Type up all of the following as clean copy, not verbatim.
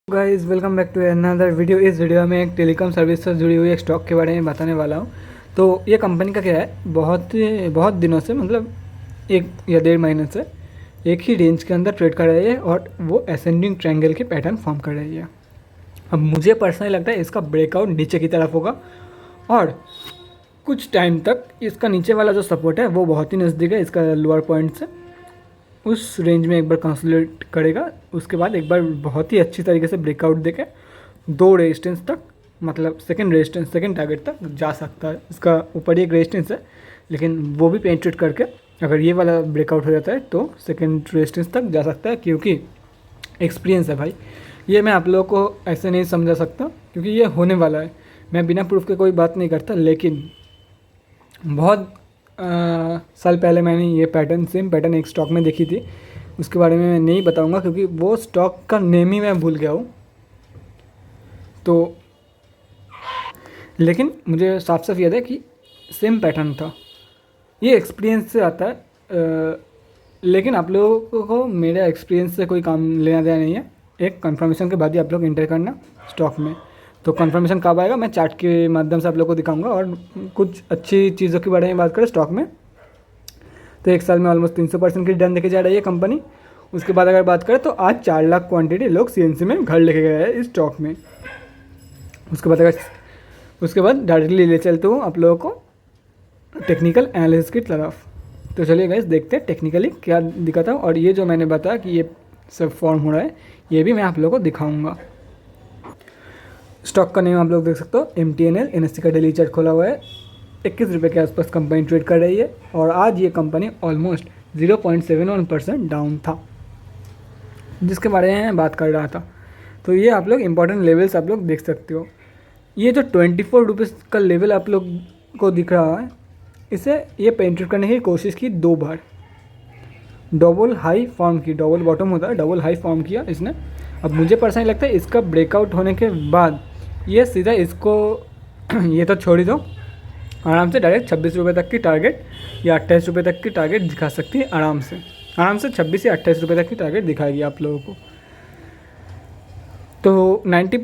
Guys welcome back to another video. इस video में एक टेलीकॉम सर्विस से जुड़ी हुई एक स्टॉक के बारे में बताने वाला हूँ। तो ये कंपनी का क्या है, बहुत दिनों से मतलब 1 या 1.5 महीने से एक ही रेंज के अंदर ट्रेड कर रही है और वो असेंडिंग ट्रायंगल के पैटर्न फॉर्म कर रही है। अब मुझे पर्सनली लगता है इसका ब्रेकआउट नीचे की तरफ होगा और कुछ टाइम तक इसका नीचे वाला जो सपोर्ट है वो बहुत ही नज़दीक है इसका लोअर पॉइंट से, उस रेंज में एक बार कंसोलिडेट करेगा। उसके बाद एक बार बहुत ही अच्छी तरीके से ब्रेकआउट देके 2 रेजिस्टेंस तक, मतलब सेकंड टारगेट तक जा सकता है। इसका ऊपर ही एक रेजिस्टेंस है लेकिन वो भी पेनिट्रेट करके अगर ये वाला ब्रेकआउट हो जाता है तो सेकंड रेजिस्टेंस तक जा सकता है, क्योंकि एक्सपीरियंस है भाई। ये मैं आप लोगों को ऐसे नहीं समझा सकता क्योंकि ये होने वाला है। मैं बिना प्रूफ के कोई बात नहीं करता, लेकिन बहुत साल पहले मैंने ये सेम पैटर्न एक स्टॉक में देखी थी। उसके बारे में मैं नहीं बताऊंगा क्योंकि वो स्टॉक का नेम ही मैं भूल गया हूँ। तो लेकिन मुझे साफ साफ याद है कि सेम पैटर्न था। ये एक्सपीरियंस से आता है, लेकिन आप लोगों को मेरा एक्सपीरियंस से कोई काम लेना देना नहीं है। एक कंफर्मेशन के बाद ही आप लोग एंटर करना स्टॉक में। तो कंफर्मेशन कब आएगा मैं चार्ट के माध्यम से आप लोगों को दिखाऊंगा। और कुछ अच्छी चीज़ों के बारे में बात करें स्टॉक में, तो एक साल में ऑलमोस्ट 300% की रिटर्न देके जा रही है कंपनी। उसके बाद अगर बात करें तो आज 4 लाख क्वांटिटी लोग सीएनसी में घर लेके गए हैं इस स्टॉक में। उसके बाद डायरेक्टली ले चलते हूँ आप लोगों को टेक्निकल एनालिसिस की तरफ। तो चलिए गाइस देखते हैं टेक्निकली क्या दिखाता है। और ये जो मैंने बताया कि ये सब फॉर्म हो रहा है ये भी मैं आप लोगों को दिखाऊंगा। स्टॉक का नेम आप लोग देख सकते हो MTNL। NSE का डेली चार्ट खोला हुआ है। 21 रुपये के आसपास कंपनी ट्रेड कर रही है और आज ये कंपनी ऑलमोस्ट 0.71% डाउन था, जिसके बारे में मैं बात कर रहा था। तो ये आप लोग इंपॉर्टेंट लेवल्स आप लोग देख सकते हो। ये जो 24 रुपीज़ का लेवल आप लोग को दिख रहा है, इसे ये पेनिट्रेट करने की कोशिश की 2 बार, डबल हाई फॉर्म की, डबल बॉटम होता है, डबल हाई फॉर्म किया इसने। अब मुझे पर्सनली लगता है इसका ब्रेकआउट होने के बाद ये सीधा इसको ये तो छोड़ ही दो, आराम से डायरेक्ट 26 रुपये तक की टारगेट या 28 रुपये तक की टारगेट दिखा सकती है। आराम से 26 या 28 रुपये तक की टारगेट दिखाएगी आप लोगों को। तो 90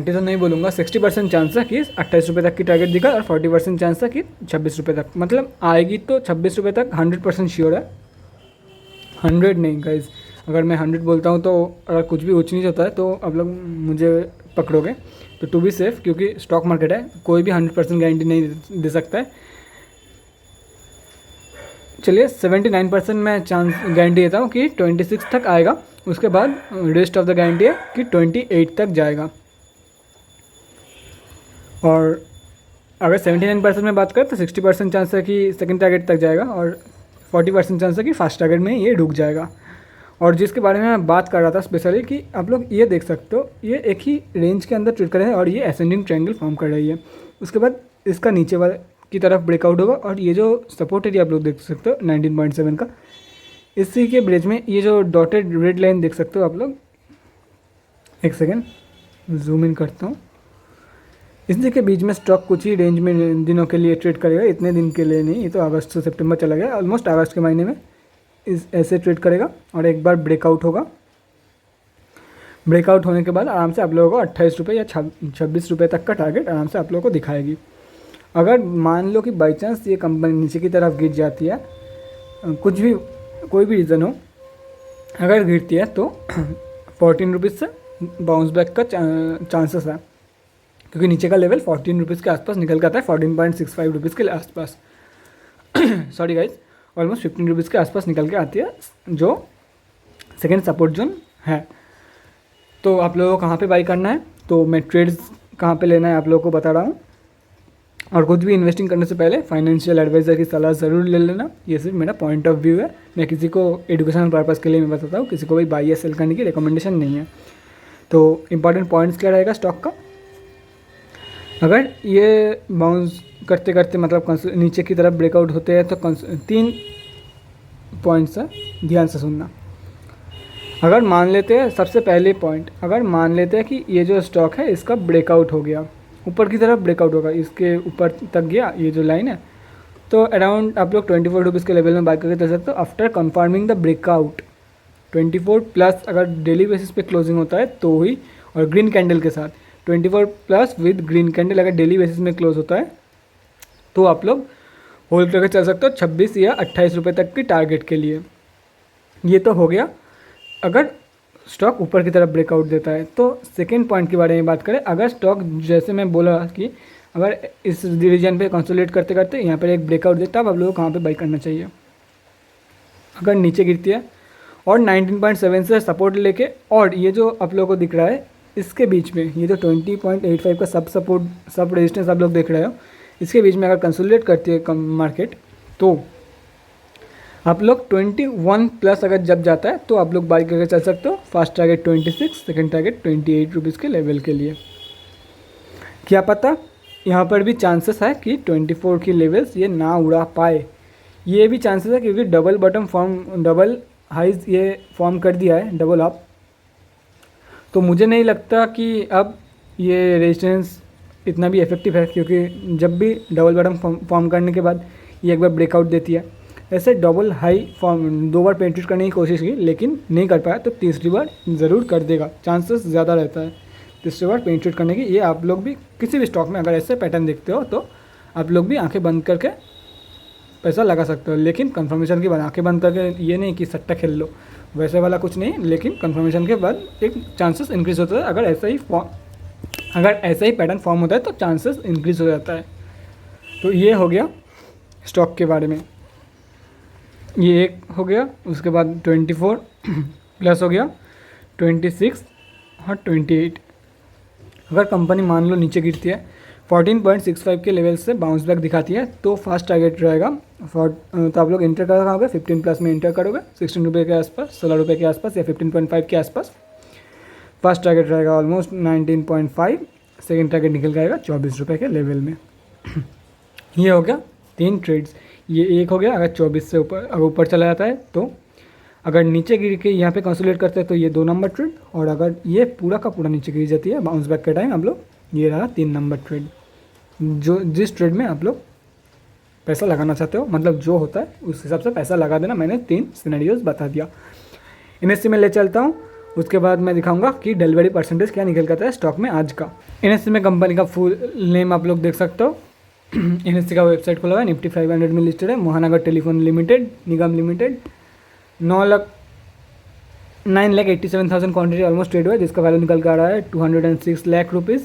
तो नहीं बोलूँगा, 60% चांस है कि 28 रुपये तक की टारगेट दिखा और 40% चांस है कि 26 रुपये तक, मतलब आएगी तो 26 रुपये तक 100% श्योर है। 100 नहीं गाइज, अगर मैं 100 बोलता हूँ तो अगर कुछ भी ऊँच नीच होता है तो आप लोग मुझे पकड़ोगे। तो टू बी सेफ, क्योंकि स्टॉक मार्केट है, कोई भी 100% गारंटी नहीं दे सकता है। चलिए 79% मैं चांस गारंटी देता हूँ कि 26 तक आएगा। उसके बाद रेस्ट ऑफ द गारंटी है कि 28 तक जाएगा। और अगर 79% में बात करें तो 60% चांस है कि सेकंड टारगेट तक जाएगा और 40% चांस है कि फर्स्ट टारगेट में ये रुक जाएगा। और जिसके बारे में मैं बात कर रहा था स्पेशली कि आप लोग ये देख सकते हो, ये एक ही रेंज के अंदर ट्रेड कर रहे हैं और ये असेंडिंग ट्रायंगल फॉर्म कर रही है। उसके बाद इसका नीचे वाले की तरफ ब्रेकआउट होगा और ये जो सपोर्ट एरिया आप लोग देख सकते हो 19.7 का, इसी के ब्रिज में ये जो डॉटेड रेड लाइन देख सकते हो आप लोग। एक सेकेंड जूम इन करता हूँ। इसी के बीच में स्टॉक कुछ ही रेंज में दिनों के लिए ट्रेड करेगा, इतने दिन के लिए नहीं। ये तो अगस्त से सितंबर चला गया, ऑलमोस्ट अगस्त के महीने में ऐसे ट्रेड करेगा और एक बार ब्रेकआउट होगा। ब्रेकआउट होने के बाद आराम से आप लोगों को 28 रुपये या 26 रुपये तक का टारगेट आराम से आप लोगों को दिखाएगी। अगर मान लो कि बाई चांस ये कंपनी नीचे की तरफ गिर जाती है, कोई भी रीज़न हो, अगर गिरती है तो 14 रुपीज़ से बाउंस बैक का चांसेस है, क्योंकि नीचे का लेवल 14 रुपीज़ के आसपास निकल के आता है, 14.65 रुपीज़ के आसपास सॉरी गाइज, ऑलमोस्ट 15 रुपीज़ के आसपास निकल के आती है, जो सेकेंड सपोर्ट जोन है। तो आप लोगों को कहाँ पे बाई करना है, तो मैं ट्रेड्स कहाँ पे लेना है आप लोगों को बता रहा हूँ। और कुछ भी इन्वेस्टिंग करने से पहले फाइनेंशियल एडवाइज़र की सलाह ज़रूर ले लेना। ये सिर्फ मेरा पॉइंट ऑफ व्यू है, मैं किसी को एजुकेशनल पर्पज़ के लिए मैं बताता हूँ, किसी को भी बाई या सेल करने की रिकमेंडेशन नहीं है। तो इंपॉर्टेंट पॉइंट्स क्या रहेगा स्टॉक का, अगर ये बाउंस करते करते मतलब नीचे की तरफ ब्रेकआउट होते हैं तो 3 पॉइंट्स है, ध्यान से सुनना। अगर मान लेते हैं, सबसे पहले पॉइंट, अगर मान लेते हैं कि ये जो स्टॉक है इसका ब्रेकआउट हो गया, ऊपर की तरफ ब्रेकआउट होगा, इसके ऊपर तक गया ये जो लाइन है, तो अराउंड आप लोग 24 रुपीज़ के लेवल में बाय करके चल सकते हो after confirming the breakout. 24 plus अगर डेली बेसिस पे क्लोजिंग होता है तो ही, और ग्रीन कैंडल के साथ 24 प्लस विद ग्रीन कैंडल अगर डेली बेसिस में क्लोज होता है तो आप लोग होल्ड करके चल सकते हो 26 या 28 रुपये तक की टारगेट के लिए। ये तो हो गया अगर स्टॉक ऊपर की तरफ ब्रेकआउट देता है। तो सेकेंड पॉइंट के बारे में बात करें, अगर स्टॉक जैसे मैं बोला कि अगर इस रीजन पे कंसोलिडेट करते करते यहाँ पर एक ब्रेकआउट देता है, अब आप लोगों को कहाँ पे बाई करना चाहिए। अगर नीचे गिरती है और 19.7 से सपोर्ट लेके, और ये जो आप लोगों को दिख रहा है इसके बीच में ये जो 20.85 का सब रेजिस्टेंस आप लोग देख रहे हो, इसके बीच में अगर कंसोलिडेट करती है कम मार्केट तो आप लोग 21 प्लस अगर जब जाता है तो आप लोग बाई करके चल सकते हो। First target 26, second target 28 rupees के लेवल के लिए। क्या पता यहाँ पर भी चांसेस है कि 24 की लेवल्स ये ना उड़ा पाए, ये भी चांसेस है क्योंकि डबल हाइज ये फॉर्म कर दिया है, डबल अप। तो मुझे नहीं लगता कि अब ये रेजिस्टेंस इतना भी इफेक्टिव है, क्योंकि जब भी डबल बॉटम फॉर्म करने के बाद ये एक बार ब्रेकआउट देती है। ऐसे डबल हाई फॉर्म 2 बार पेनिट्रेट करने की कोशिश की लेकिन नहीं कर पाया, तो तीसरी बार ज़रूर कर देगा, चांसेस ज़्यादा रहता है तीसरी बार पेनिट्रेट करने की। ये आप लोग भी किसी भी स्टॉक में अगर ऐसे पैटर्न देखते हो तो आप लोग भी आंखें बंद करके पैसा लगा सकते हो, लेकिन कंफर्मेशन के बाद आंखें बंद करके ये नहीं कि सट्टा खेल लो, वैसे वाला कुछ नहीं, लेकिन कंफर्मेशन के बाद एक चांसेस इंक्रीज होता है। अगर ऐसा ही पैटर्न फॉर्म होता है तो चांसेस इंक्रीज हो जाता है। तो ये हो गया स्टॉक के बारे में, ये एक हो गया। उसके बाद 24 प्लस हो गया 26 और 28। अगर कंपनी मान लो नीचे गिरती है 14.65 के लेवल से बाउंस बैक दिखाती है तो फर्स्ट टारगेट रहेगा तो आप लोग इंटर करोगे 15 प्लस में इंटर करोगे 16 रुपये के आसपास, 16 रुपये के आसपास या 15.5 के आसपास। फर्स्ट टारगेट रहेगा ऑलमोस्ट 19.5, सेकेंड टारगेट निकल जाएगा 24 रुपये के लेवल में। ये हो गया 3 ट्रेड्स, ये एक हो गया। अगर 24 से ऊपर चला जाता है तो, अगर नीचे गिर के यहाँ पे कंसोलिडेट करते हैं तो ये 2 नंबर ट्रेड, और अगर ये पूरा का पूरा नीचे गिर जाती है बाउंस बैक के टाइम, आप लोग ये रहा 3 नंबर ट्रेड। जो जिस ट्रेड में आप लोग पैसा लगाना चाहते हो, मतलब जो होता है उस हिसाब से पैसा लगा देना। मैंने 3 सिनेरियोज बता दिया। एनएससी में ले चलता हूँ, उसके बाद मैं दिखाऊंगा कि डिलीवरी परसेंटेज क्या निकल करता है स्टॉक में आज का। एनएससी में कंपनी का फुल नेम आप लोग देख सकते हो। एनएससी का वेबसाइट खुला हुआ है, निफ्टी 500 में लिस्टेड है। महानगर टेलीफोन लिमिटेड निगम लिमिटेड 9,87,000 क्वान्टिटी ऑलमोस्ट ट्रेड हुआ है, जिसका वैल्यू निकल कर आ रहा है 206 लाख रुपीज़।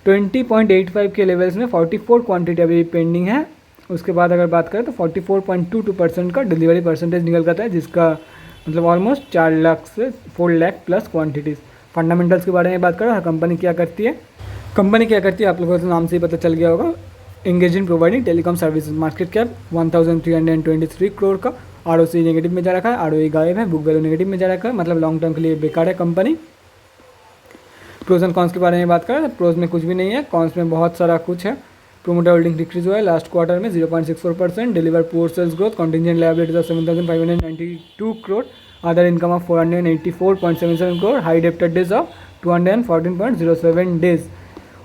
20.85 के लेवल्स में 44 क्वांटिटी अभी पेंडिंग है। उसके बाद अगर बात करें तो 44.22% का डिलीवरी परसेंटेज निकल करता है, जिसका मतलब ऑलमोस्ट 4 लाख से 4 लाख प्लस क्वांटिटीज़। फंडामेंटल्स के बारे में बात करें, कंपनी क्या करती है आप लोगों को नाम से ही पता चल गया होगा। Engage in providing telecom services, market cap 1323 crore का। आरओसी नेगेटिव में जा रखा है, आरओई गायब है, बुक वैल्यू नेगेटिव में जा रखा है, मतलब लॉन्ग टर्म के लिए बेकार है कंपनी। प्रोज एंड कॉन्स के बारे में बात करें तो प्रोज में कुछ भी नहीं है, कॉन्स में बहुत सारा कुछ है। प्रोमोटर होल्डिंग डिक्रीज हुआ है लास्ट क्वार्टर में 0.64%। Deliver poor sales growth, contingent liabilities of 7,592 crore, other income of 484.77 crore, high डेप्टेड डेज ऑफ 214.07 डेज।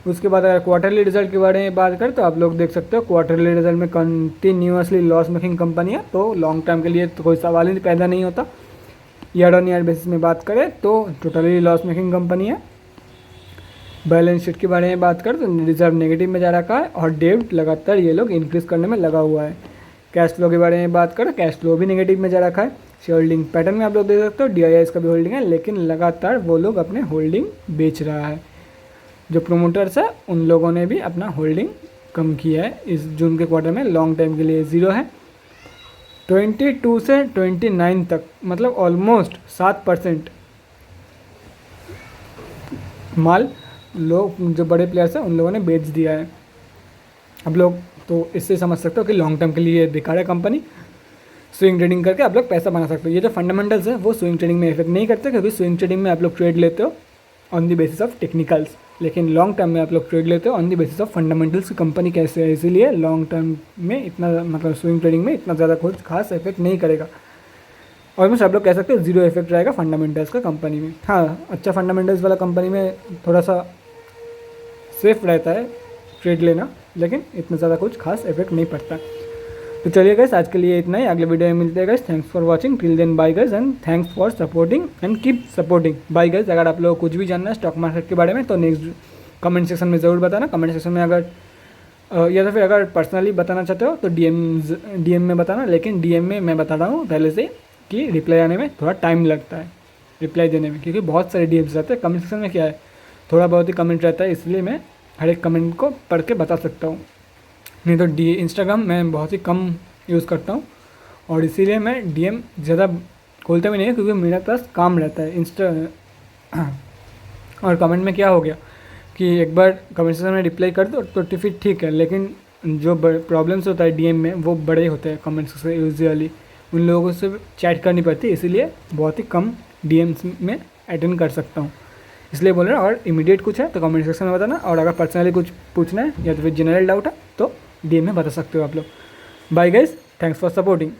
उसके बाद अगर क्वार्टरली रिजल्ट के बारे में बात करें तो आप लोग देख सकते हो क्वार्टरली रिजल्ट में कंटिन्यूसली लॉस मेकिंग कंपनी है, तो लॉन्ग टर्म के लिए तो कोई सवाल ही पैदा नहीं होता। ईयर ऑन ईयर बेसिस में बात करें तो टोटली लॉस मेकिंग कंपनी है। बैलेंस शीट के बारे में बात करें तो रिजर्व नेगेटिव में जा रखा है और डेब्ट लगातार ये लोग इंक्रीज करने में लगा हुआ है। कैश फ्लो के बारे में बात करें, कैश फ्लो भी नेगेटिव में जा रखा है। शेयर होल्डिंग पैटर्न में आप लोग देख सकते हो, DIIs का भी होल्डिंग है, लेकिन लगातार वो लोग अपने होल्डिंग बेच रहा है। जो प्रोमोटर्स है उन लोगों ने भी अपना होल्डिंग कम किया है इस जून के क्वार्टर में। लॉन्ग टाइम के लिए 0 है। 22 से 29 तक मतलब ऑलमोस्ट 7% माल लोग जो बड़े प्लेयर्स हैं उन लोगों ने बेच दिया है। आप लोग तो इससे समझ सकते हो कि लॉन्ग टर्म के लिए बेकार है कंपनी। स्विंग ट्रेडिंग करके आप लोग पैसा बना सकते हो। ये जो फंडामेंटल्स है वो स्विंग ट्रेडिंग में इफेक्ट नहीं करते, क्योंकि स्विंग ट्रेडिंग में आप लोग ट्रेड लेते हो on the basis of technicals, लेकिन लॉन्ग टर्म में आप लोग ट्रेड लेते हो on the basis of fundamentals की कंपनी कैसे है। इसीलिए लॉन्ग टर्म में इतना मतलब स्विंग ट्रेडिंग में इतना ज़्यादा कुछ खास इफेक्ट नहीं करेगा। ऑलमोस्ट आप लोग कह सकते हो 0 इफेक्ट रहेगा फंडामेंटल्स का कंपनी में। हाँ, अच्छा फंडामेंटल्स वाला कंपनी में थोड़ा सा सेफ रहता है ट्रेड लेना, लेकिन इतना ज़्यादा कुछ खास इफेक्ट नहीं पड़ता। तो चलिए गाइस, आज के लिए इतना ही। अगले वीडियो में मिलते हैं guys. Thanks for watching, till then bye guys, and thanks for supporting and keep supporting. Bye guys. अगर आप लोगों को कुछ भी जानना है स्टॉक मार्केट के बारे में तो नेक्स्ट कमेंट सेक्शन में ज़रूर बताना। कमेंट सेक्शन में अगर या तो फिर अगर पर्सनली बताना चाहते हो तो डीएम में बताना। लेकिन डीएम में मैं बता रहा हूँ पहले से कि रिप्लाई आने में थोड़ा टाइम लगता है, रिप्लाई देने में, क्योंकि बहुत सारे डीएम्स रहते हैं। कमेंट सेक्शन में क्या है, थोड़ा बहुत ही कमेंट रहता है, इसलिए मैं हर एक कमेंट को पढ़ के बता सकता हूँ। नहीं तो इंस्टाग्राम मैं बहुत ही कम यूज़ करता हूँ और इसीलिए मैं डीएम ज़्यादा खोलता भी नहीं है, क्योंकि मेरे पास काम रहता है और कमेंट में क्या हो गया कि एक बार कमेंट सेक्शन में रिप्लाई कर दो तो फिर ठीक है, लेकिन जो प्रॉब्लम्स होता है डीएम में वो बड़े होते हैं कमेंट सेक्शन यूजुअली, उन लोगों से चैट करनी पड़ती है, इसीलिए बहुत ही कम डीएम्स में अटेंड कर सकता हूँ। इसलिए बोल रहा हूँ, अगर इमीडिएट कुछ है तो कमेंट सेक्शन में बताना, और अगर पर्सनली कुछ पूछना है या तो फिर जनरल डाउट है तो डीएम में बता सकते हो आप लोग। Bye guys, thanks for supporting.